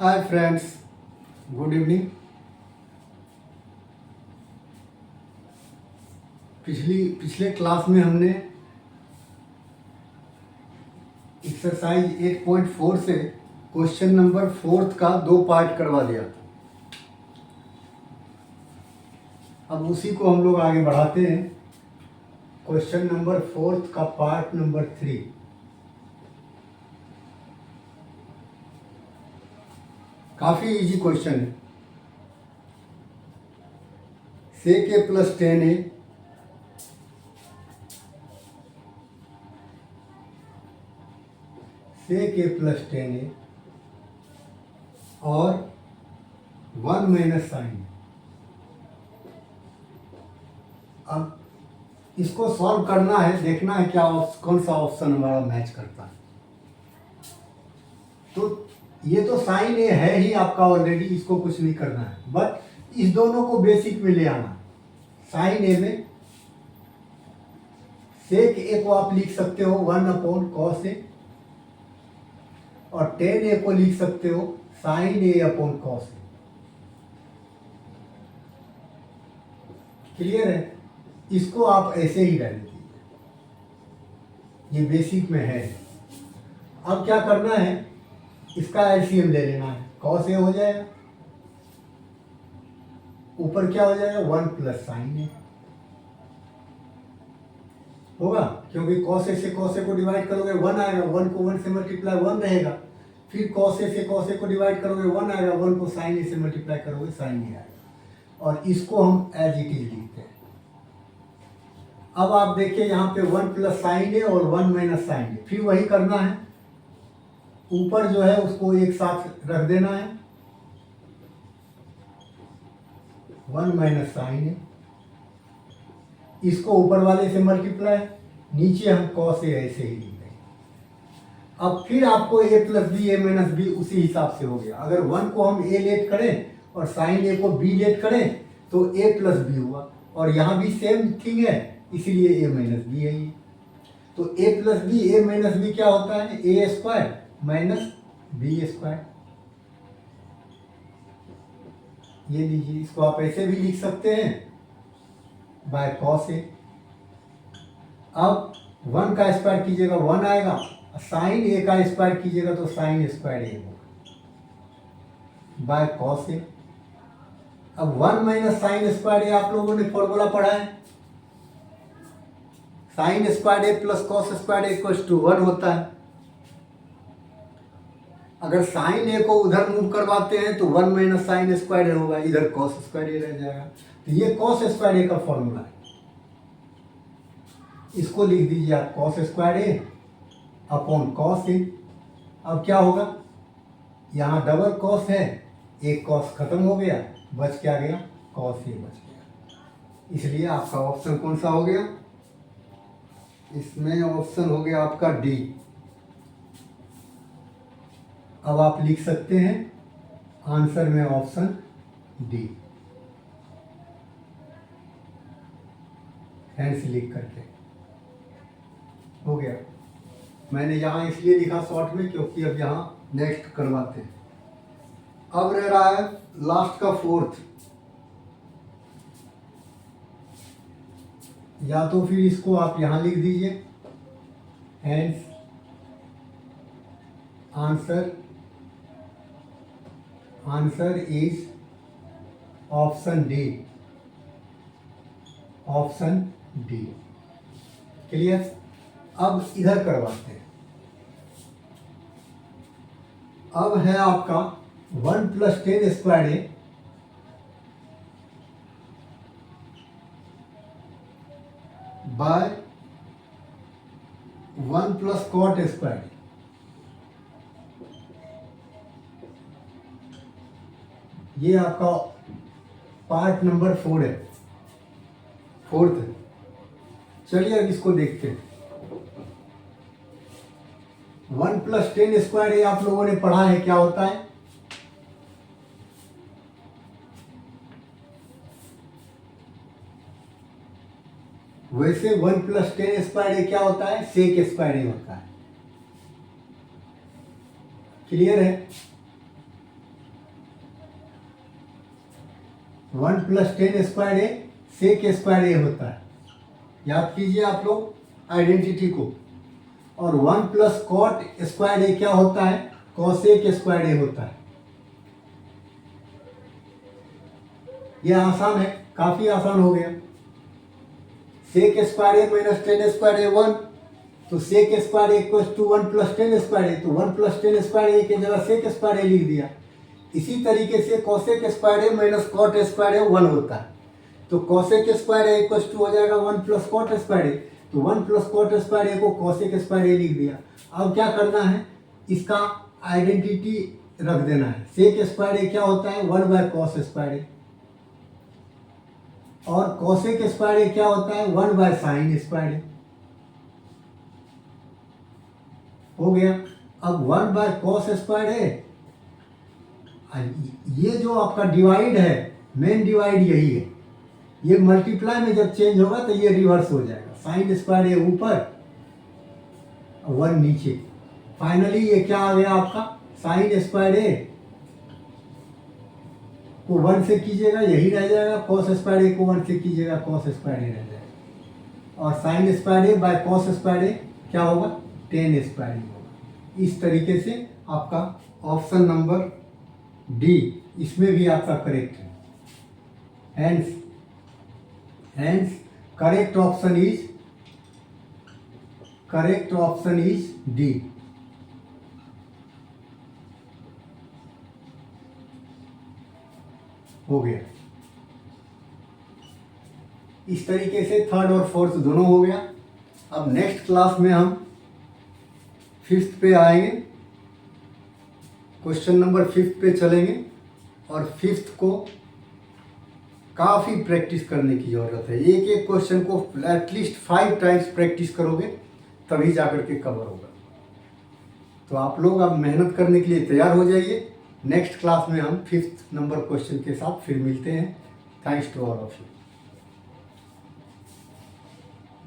Hi friends, good evening. पिछले class में हमने एक्सरसाइज 8.4 से क्वेश्चन नंबर 4 का 2 पार्ट करवा दिया था। अब उसी को हम लोग आगे बढ़ाते हैं। क्वेश्चन नंबर 4 का पार्ट नंबर 3। काफ़ी इजी क्वेश्चन है। सेक ए प्लस 10a सेक ए प्लस 10a और 1 माइनस साइन। अब इसको सॉल्व करना है, देखना है क्या कौन सा ऑप्शन हमारा मैच करता है। तो ये तो साइन ए है ही आपका ऑलरेडी, इसको कुछ नहीं करना है, बट इस दोनों को बेसिक में ले आना। साइन ए में सेक ए को आप लिख सकते हो 1/cos ए और 10a को लिख सकते हो साइन a/cos ए। क्लियर है? इसको आप ऐसे ही रहने दीजिए, ये बेसिक में है। अब क्या करना है, इसका एलसीएम ले लेना है। cos ए हो जाएगा, ऊपर क्या हो जाएगा 1 प्लस साइन ए होगा, क्योंकि cos ए से cos ए को डिवाइड करोगे 1 आएगा, 1 को 1 से मल्टीप्लाई 1 रहेगा। फिर cos ए से cos ए को डिवाइड करोगे 1 आएगा, 1 को साइन ए से मल्टीप्लाई करोगे साइन ए आएगा। और इसको हम एज इट इज लिखते हैं। अब आप देखिए यहाँ पे 1 प्लस साइन ए और 1 माइनस साइन ए, फिर वही करना है। ऊपर जो है उसको एक साथ रख देना है, 1 माइनस साइन ए, इसको ऊपर वाले से मल्टीप्लाई, नीचे हम cos ए ऐसे ही लिख देंगे। अब फिर आपको a plus B A minus B उसी हिसाब से हो गया। अगर 1 को हम a लेट करें और साइन ए को b लेट करें तो a प्लस बी हुआ, और यहाँ भी सेम थिंग है, इसीलिए a माइनस बी है ये। तो a plus B A minus B क्या होता है, a square minus B square. ये लीजिए, इसको आप ऐसे भी लिख सकते हैं बाय cos ए। अब 1 का स्क्वायर कीजिएगा 1 आएगा, साइन ए का स्क्वायर कीजिएगा तो साइन स्क्वायर ए होगा बाय cos ए। अब 1 माइनस साइन स्क्वायर ए आप लोगों ने फॉर्मूला पढ़ा है, sine square A plus cos square A equals to 1 होता है। अगर साइन ए को उधर मूव करवाते हैं तो 1 माइनस साइन स्क्वायर ए होगा, इधर कॉस स्क्वायर ए रह जाएगा। तो ये कॉस स्क्वायर ए का फॉर्मूला है, इसको लिख दीजिए आप cos square A upon cos A. अब क्या होगा, यहाँ डबल कॉस है, एक कॉस खत्म हो गया, बच क्या गया, कॉस ए बच गया। इसलिए आपका ऑप्शन कौन सा हो गया, इसमें ऑप्शन हो गया आपका डी। अब आप लिख सकते हैं आंसर में ऑप्शन डी, हैंड्स लिख करके हो गया। मैंने यहाँ इसलिए लिखा शॉर्ट में क्योंकि अब यहाँ नेक्स्ट करवाते हैं। अब रह रहा है लास्ट का 4th, या तो फिर इसको आप यहाँ लिख दीजिए, hands answer is option D, option D. Clear? अब इधर करवाते हैं। अब है आपका 1 plus 10 square A bye 1 plus cot square. ये आपका पार्ट नंबर 4 है, 4th। चलिए अब इसको देखते हैं। 1 प्लस 10 स्क्वायर ये आप लोगों ने पढ़ा है क्या होता है, वैसे 1 प्लस 10 स्क्वायर ये क्या होता है, सेक स्क्वायर ये होता है। क्लियर है? 1 प्लस टेन स्क्वायर ए सेक स्क्वायर ए होता है, याद कीजिए आप लोग आइडेंटिटी को। और 1 प्लस कॉट स्क्वायर ए क्या होता है, कॉसेक स्क्वायर ए होता है। यह आसान है, काफी आसान हो गया। Sec square A minus ten square A 1, तो sec square A equal to 1 plus ten square A, तो 1 प्लस टेन स्क्वायर ए की जगह सेक स्क्वायर ए लिख दिया। इसी तरीके से cosec square A minus cot square A 1 होता है, तो cosec square A equal to हो जाएगा 1 प्लस कॉट स्क्वायर ए, तो 1 प्लस कॉट स्क्वायर ए को कॉसेक स्क्वायर ए लिख दिया। अब क्या करना है, इसका आइडेंटिटी रख देना है। सेक स्क्वायर ए क्या होता है, 1 बाय कॉस स्क्वायर ए, और कॉसेक स्क्वायर ए क्या होता है, 1 बाय साइन स्क्वायर ए। हो गया। अब 1 बाय कॉस स्क्वायर ए, ये जो आपका डिवाइड है, मेन डिवाइड यही है। ये मल्टीप्लाई में जब चेंज होगा तो ये रिवर्स हो जाएगा, साइन स्क्वायर ए ऊपर 1 नीचे। फाइनली ये क्या आ गया आपका, साइन स्क्वायर ए को 1 से कीजिएगा यही रह जाएगा, कॉस स्क्वायर ए को 1 से कीजिएगा कॉस स्क्वायर ए रह जाएगा, और sine square A by cos square A क्या होगा, टेन स्क्वायर ए होगा। इस तरीके से आपका ऑप्शन नंबर डी इसमें भी आपका करेक्ट है। Hence correct option is D. हो गया। इस तरीके से थर्ड और फोर्थ दोनों हो गया। अब नेक्स्ट क्लास में हम 5th पे आएंगे, क्वेश्चन नंबर 5 पे चलेंगे, और 5th को काफ़ी प्रैक्टिस करने की ज़रूरत है। एक एक क्वेश्चन को एटलीस्ट 5 टाइम्स प्रैक्टिस करोगे तभी जाकर के कवर होगा। तो आप लोग अब मेहनत करने के लिए तैयार हो जाइए। नेक्स्ट क्लास में हम 5th नंबर क्वेश्चन के साथ फिर मिलते हैं। Thanks to all of you.